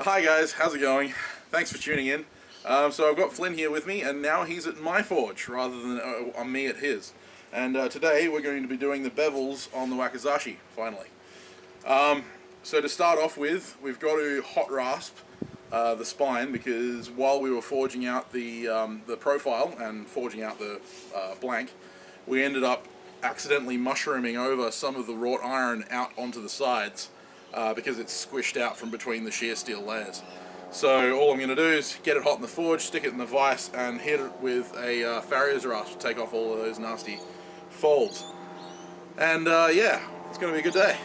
Hi guys, how's it going? Thanks for tuning in. So I've got Flynn here with me, and now he's at my forge rather than me at his. And today we're going to be doing the bevels on the Wakizashi, finally. So to start off with, we've got to hot rasp the spine, because while we were forging out the profile and forging out the blank, we ended up accidentally mushrooming over some of the wrought iron out onto the sides because it's squished out from between the shear steel layers. So all I'm going to do is get it hot in the forge, stick it in the vise, and hit it with a farrier's rasp to take off all of those nasty folds. And yeah, it's going to be a good day.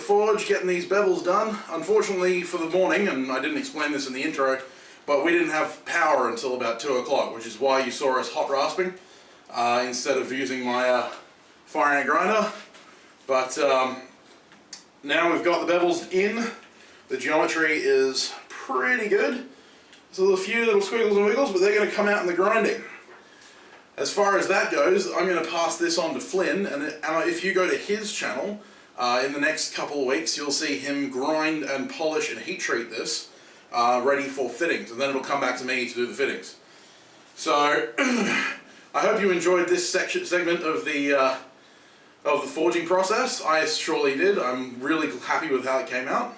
forge getting these bevels done. Unfortunately for the morning, and I didn't explain this in the intro, but we didn't have power until about 2 o'clock, which is why you saw us hot rasping instead of using my fire and grinder. But now we've got the bevels in. The geometry is pretty good. There's a few little squiggles and wiggles, but they're going to come out in the grinding. As far as that goes, I'm going to pass this on to Flynn, and if you go to his channel, in the next couple of weeks, you'll see him grind and polish and heat treat this, ready for fittings, and then it'll come back to me to do the fittings. So, I hope you enjoyed this segment of the forging process. I surely did. I'm really happy with how it came out.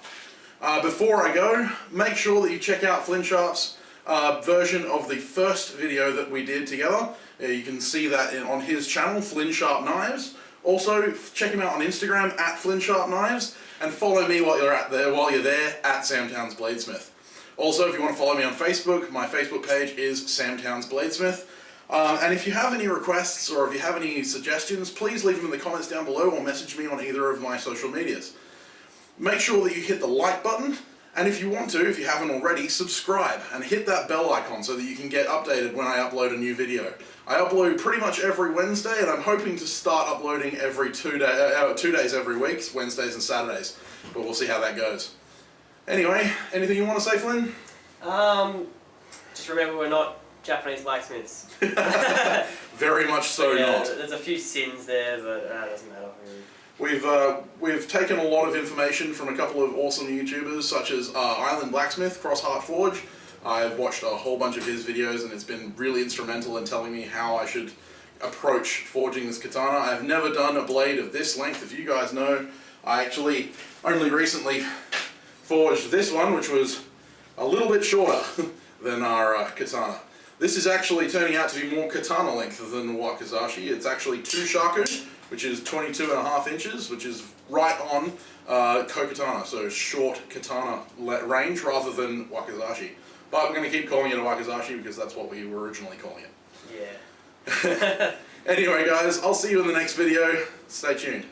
Before I go, make sure that you check out Flynn Sharp's version of the first video that we did together. You can see that on his channel, Flynn Sharp Knives. Also, check him out on Instagram at Flynn Sharp Knives, and follow me while you're there at Samtown's Bladesmith. Also, if you want to follow me on Facebook, my Facebook page is Samtown's Bladesmith. And if you have any requests or if you have any suggestions, please leave them in the comments down below or message me on either of my social medias. Make sure that you hit the like button, and if you want to, if you haven't already, subscribe and hit that bell icon so that you can get updated when I upload a new video. I upload pretty much every Wednesday, and I'm hoping to start uploading every 2 days every week, Wednesdays and Saturdays, but we'll see how that goes. Anyway, anything you want to say, Flynn? Just remember, we're not Japanese blacksmiths. Very much so, yeah, not. There's a few sins there, but it doesn't matter really. We've taken a lot of information from a couple of awesome YouTubers, such as Island Blacksmith, Crossheart Forge. I've watched a whole bunch of his videos, and it's been really instrumental in telling me how I should approach forging this katana. I've never done a blade of this length. If you guys know, I actually only recently forged this one, which was a little bit shorter than our katana. This is actually turning out to be more katana length than O-Wakizashi. It's actually 2 shaku, which is 22.5 inches, which is right on ko-katana, so short katana range rather than Wakizashi. But we're going to keep calling it a Wakizashi because that's what we were originally calling it. Yeah. Anyway guys, I'll see you in the next video. Stay tuned.